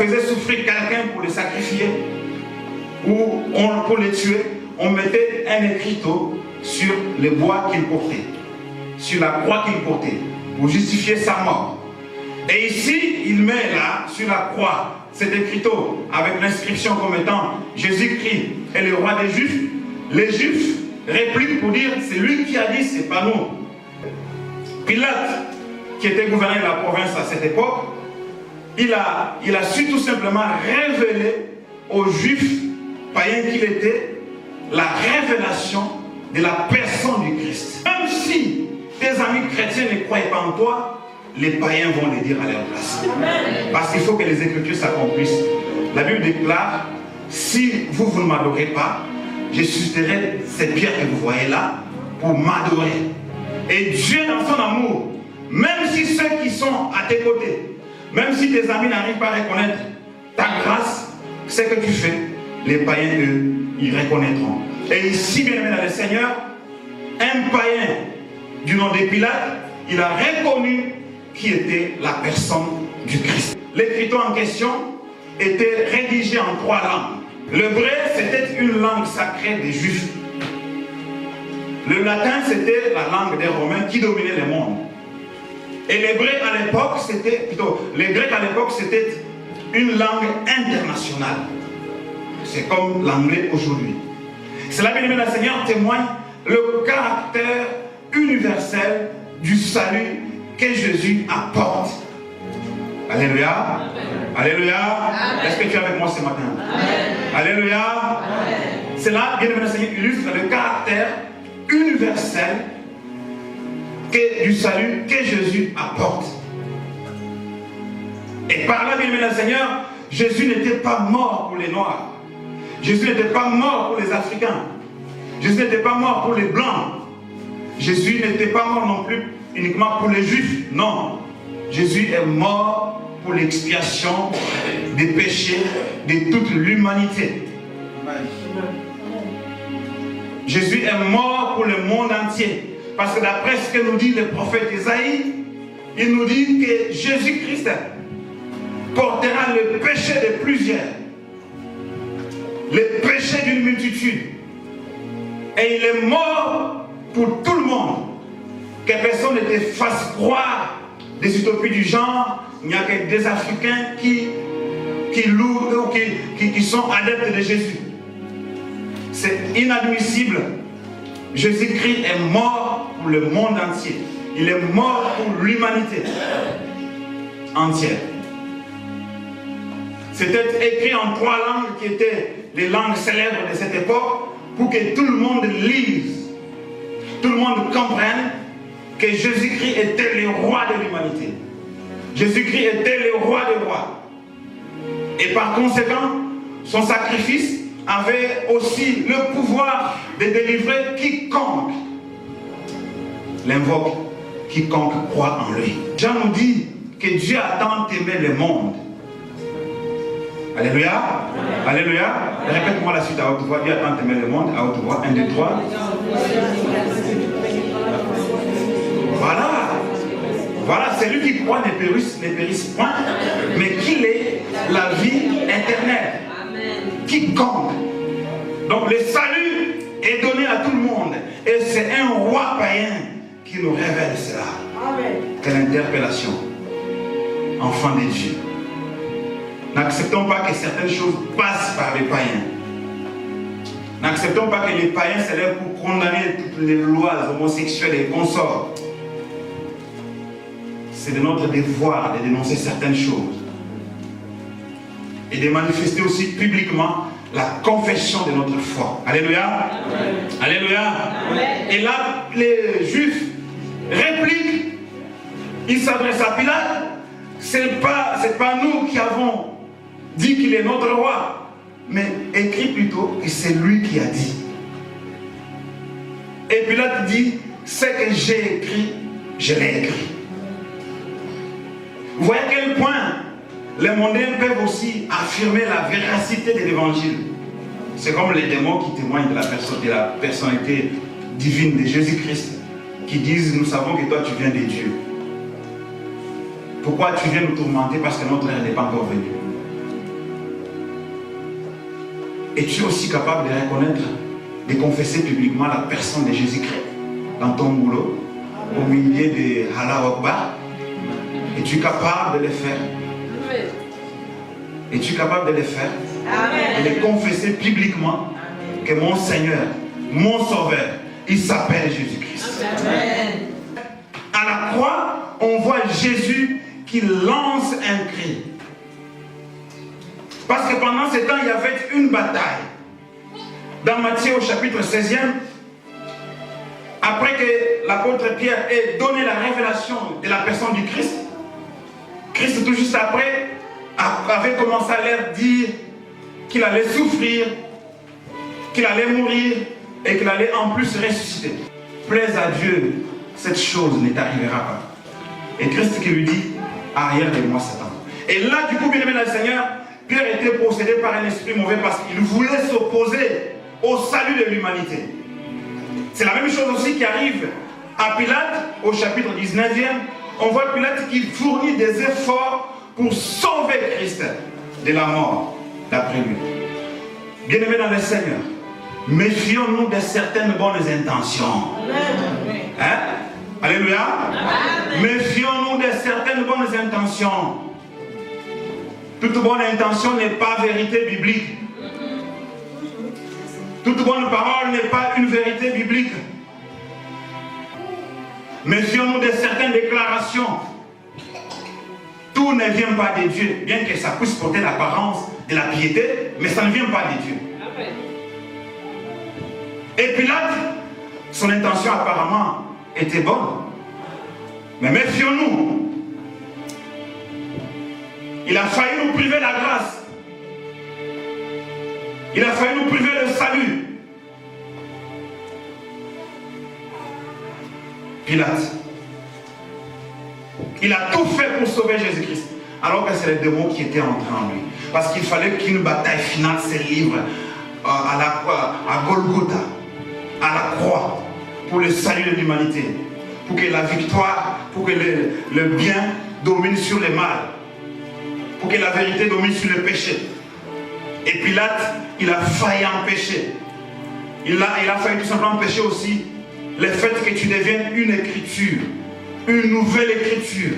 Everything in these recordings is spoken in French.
faisait souffrir quelqu'un pour le sacrifier, ou pour le tuer, on mettait un écriteau sur le bois qu'il portait, sur la croix qu'il portait, pour justifier sa mort. Et ici, il met là, sur la croix, cet écriteau avec l'inscription comme étant Jésus-Christ est le roi des Juifs. Les Juifs répliquent pour dire c'est lui qui a dit, c'est pas nous. Pilate, qui était gouverneur de la province à cette époque, il a su tout simplement révéler aux Juifs païens qu'il était la révélation de la personne du Christ. Même si tes amis chrétiens ne croient pas en toi, les païens vont le dire à leur place. Parce qu'il faut que les Écritures s'accomplissent. La Bible déclare, si vous ne m'adorez pas, je susciterai cette pierre que vous voyez là pour m'adorer. Et Dieu, dans son amour, même si ceux qui sont à tes côtés, même si tes amis n'arrivent pas à reconnaître ta grâce, ce que tu fais, les païens, eux, ils reconnaîtront. Et ici, bien aimé dans le Seigneur, un païen du nom de Pilate, il a reconnu qui était la personne du Christ. L'écriture en question était rédigé en 3 langues. L'hébreu, c'était une langue sacrée des Juifs. Le latin, c'était la langue des Romains qui dominait le monde. Et l'hébreu à l'époque, le grec à l'époque, c'était une langue internationale. C'est comme l'anglais aujourd'hui. Cela, bien aimé, le Seigneur témoigne le caractère universel du salut que Jésus apporte. Alléluia. Alléluia. Est-ce que tu es avec moi ce matin? Amen. Alléluia. Amen. Cela, bien aimé, le Seigneur illustre le caractère universel du salut que Jésus apporte. Et par là, bien aimé, le Seigneur, Jésus n'était pas mort pour les Noirs. Jésus n'était pas mort pour les Africains. Jésus n'était pas mort pour les Blancs. Jésus n'était pas mort non plus uniquement pour les Juifs. Non. Jésus est mort pour l'expiation des péchés de toute l'humanité. Jésus est mort pour le monde entier. Parce que d'après ce que nous dit le prophète Isaïe, il nous dit que Jésus-Christ portera le péché de plusieurs. Le péché d'une multitude. Et il est mort pour tout le monde. Que personne ne te fasse croire des utopies du genre. Il n'y a que des Africains qui louent ou qui sont adeptes de Jésus. C'est inadmissible. Jésus-Christ est mort pour le monde entier. Il est mort pour l'humanité entière. C'était écrit en 3 langues qui étaient les langues célèbres de cette époque pour que tout le monde lise, tout le monde comprenne que Jésus-Christ était le roi de l'humanité. Jésus-Christ était le roi des rois. Et par conséquent, son sacrifice avait aussi le pouvoir de délivrer quiconque l'invoque, quiconque croit en lui. Jean nous dit que Dieu a tant aimé le monde. Alléluia. Alléluia. Répète-moi la suite à haute voix. Dieu a tant aimé le monde. À haute voix. 1, 2, 3. Voilà. Voilà, celui qui croit ne périsse point, mais qu'il ait la vie éternelle. Quiconque. Donc le salut est donné à tout le monde. Et c'est un roi païen qui nous révèle cela. Quelle interpellation. Enfant de Dieu. N'acceptons pas que certaines choses passent par les païens. N'acceptons pas que les païens se lèvent pour condamner toutes les lois homosexuelles et consorts. C'est de notre devoir de dénoncer certaines choses. Et de manifester aussi publiquement la confession de notre foi. Alléluia. Amen. Alléluia. Amen. Et là, les Juifs répliquent. Ils s'adressent à Pilate. C'est pas nous qui avons dit qu'il est notre roi, mais écrit plutôt que c'est lui qui a dit. Et Pilate dit, ce que j'ai écrit, je l'ai écrit. Vous voyez à quel point les mondains peuvent aussi affirmer la véracité de l'évangile. C'est comme les démons qui témoignent de la personnalité divine de Jésus-Christ, qui disent, nous savons que toi tu viens de Dieu. Pourquoi tu viens nous tourmenter? Parce que notre heure n'est pas encore venue. Es-tu aussi capable de reconnaître, de confesser publiquement la personne de Jésus-Christ dans ton boulot, au milieu de Allah Akbar? Es-tu capable de le faire? Es-tu capable de le faire? Amen. De le confesser publiquement que mon Seigneur, mon Sauveur, il s'appelle Jésus-Christ. À la croix, on voit Jésus qui lance un cri. Parce que pendant ce temps, il y avait une bataille. Dans Matthieu au chapitre 16e, après que l'apôtre Pierre ait donné la révélation de la personne du Christ, Christ tout juste après avait commencé à leur dire qu'il allait souffrir, qu'il allait mourir et qu'il allait en plus ressusciter. Plaise à Dieu, cette chose ne t'arrivera pas. Et Christ qui lui dit, arrière de moi Satan. Et là, du coup, bien aimé dans le Seigneur, Pierre était possédé par un esprit mauvais parce qu'il voulait s'opposer au salut de l'humanité. C'est la même chose aussi qui arrive à Pilate, au chapitre 19e. On voit Pilate qui fournit des efforts pour sauver Christ de la mort, d'après lui. Bien-aimés dans le Seigneur, méfions-nous de certaines bonnes intentions. Hein? Alléluia. Méfions-nous de certaines bonnes intentions. Toute bonne intention n'est pas vérité biblique. Toute bonne parole n'est pas une vérité biblique. Méfions-nous de certaines déclarations. Tout ne vient pas de Dieu, bien que ça puisse porter l'apparence de la piété, mais ça ne vient pas de Dieu. Et Pilate, son intention apparemment était bonne. Mais méfions-nous. Il a failli nous priver la grâce. Il a failli nous priver le salut. Pilate. Il a tout fait pour sauver Jésus-Christ. Alors que c'est les démons qui étaient entrés en lui. Parce qu'il fallait qu'une bataille finale se livre à Golgotha, à la croix, pour le salut de l'humanité. Pour que la victoire, pour que le bien domine sur le mal. Pour que la vérité domine sur le péché. Et Pilate, il a failli empêcher. Il a failli tout simplement empêcher aussi le fait que tu deviennes une écriture. Une nouvelle écriture.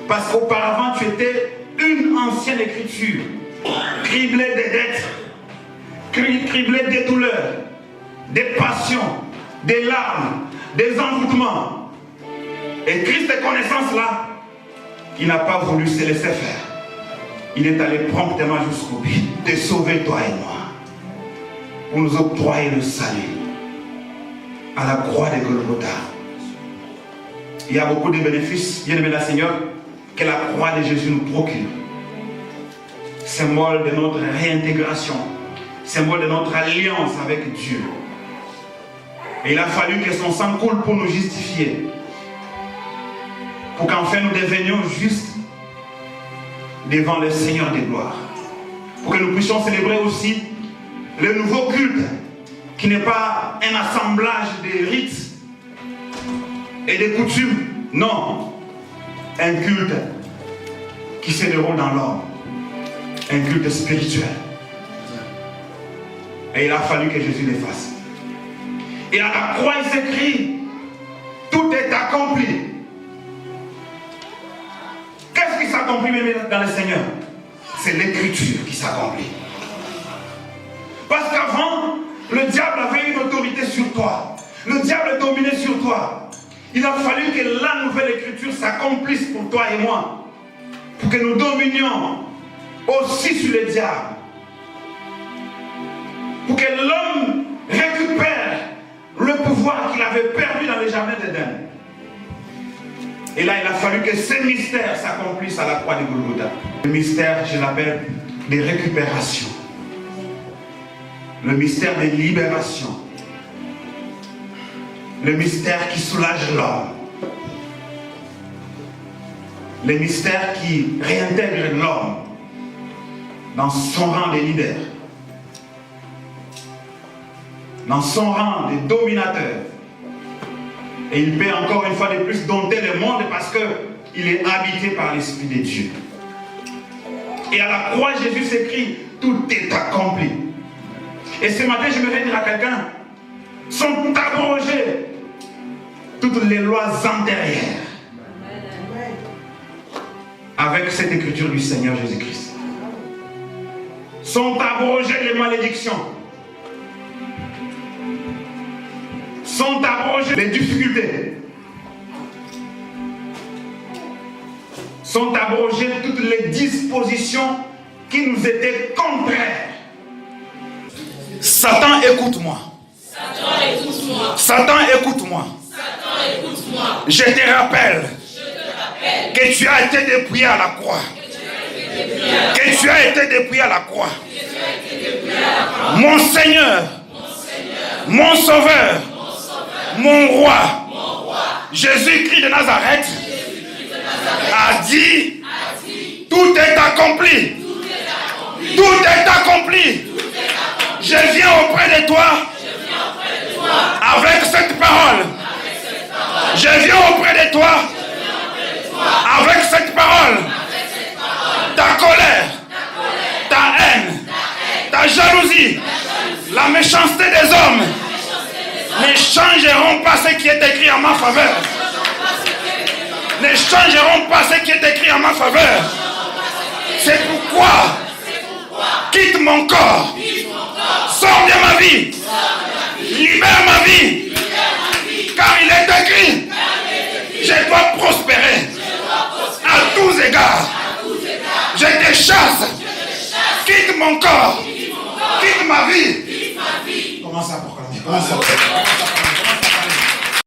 Parce qu'auparavant, tu étais une ancienne écriture. Criblée des dettes. Criblée des douleurs. Des passions. Des larmes. Des envoûtements. Et Christ, connaissance là, il n'a pas voulu se laisser faire. Il est allé promptement jusqu'au but de sauver toi et moi. Pour nous octroyer le salut. À la croix de Golgotha. Il y a beaucoup de bénéfices, bien aimé le Seigneur, que la croix de Jésus nous procure. Symbole de notre réintégration. Symbole de notre alliance avec Dieu. Et il a fallu que son sang coule pour nous justifier. Pour qu'enfin nous devenions justes devant le Seigneur des gloires. Pour que nous puissions célébrer aussi le nouveau culte, qui n'est pas un assemblage de rites et de coutumes. Non, un culte qui se déroule dans l'homme. Un culte spirituel. Et il a fallu que Jésus le fasse. Et à la croix, il s'écrit, tout est accompli. Qu'est-ce qui s'accomplit dans le Seigneur? C'est l'écriture qui s'accomplit. Parce qu'avant, le diable avait une autorité sur toi. Le diable dominait sur toi. Il a fallu que la nouvelle écriture s'accomplisse pour toi et moi. Pour que nous dominions aussi sur le diable. Pour que l'homme récupère le pouvoir qu'il avait perdu dans le jardin d'Éden. Et là, il a fallu que ce mystère s'accomplisse à la croix de Golgotha. Le mystère, je l'appelle, de récupération. Le mystère de libération. Le mystère qui soulage l'homme. Le mystère qui réintègre l'homme dans son rang de leader. Dans son rang de dominateur. Et il peut encore une fois de plus dompter le monde parce qu'il est habité par l'Esprit de Dieu. Et à la croix, Jésus s'écrit, tout est accompli. Et ce matin, je vais dire à quelqu'un, sont abrogées toutes les lois antérieures avec cette écriture du Seigneur Jésus-Christ. Sont abrogées les malédictions. Sont abrogées les difficultés. Sont abrogées toutes les dispositions qui nous étaient contraires. Satan, écoute-moi. Satan, écoute-moi. Je te rappelle que tu as été dépouillé à la croix. Que tu as été dépouillé à la croix. Mon Seigneur, mon Sauveur, mon Roi, Jésus-Christ de Nazareth a dit, tout est accompli. Tout est accompli. Je viens auprès de toi avec cette parole. Je viens auprès de toi avec cette parole. Ta colère, ta haine, ta jalousie, la méchanceté des hommes ne changeront pas ce qui est écrit en ma faveur. Ne changeront pas ce qui est écrit en ma faveur. C'est pourquoi quitte mon corps, sors de ma vie, libère ma vie, car il est écrit, je dois prospérer à tous égards. Je te chasse, quitte mon corps, quitte ma vie. Comment ça, pourquoi?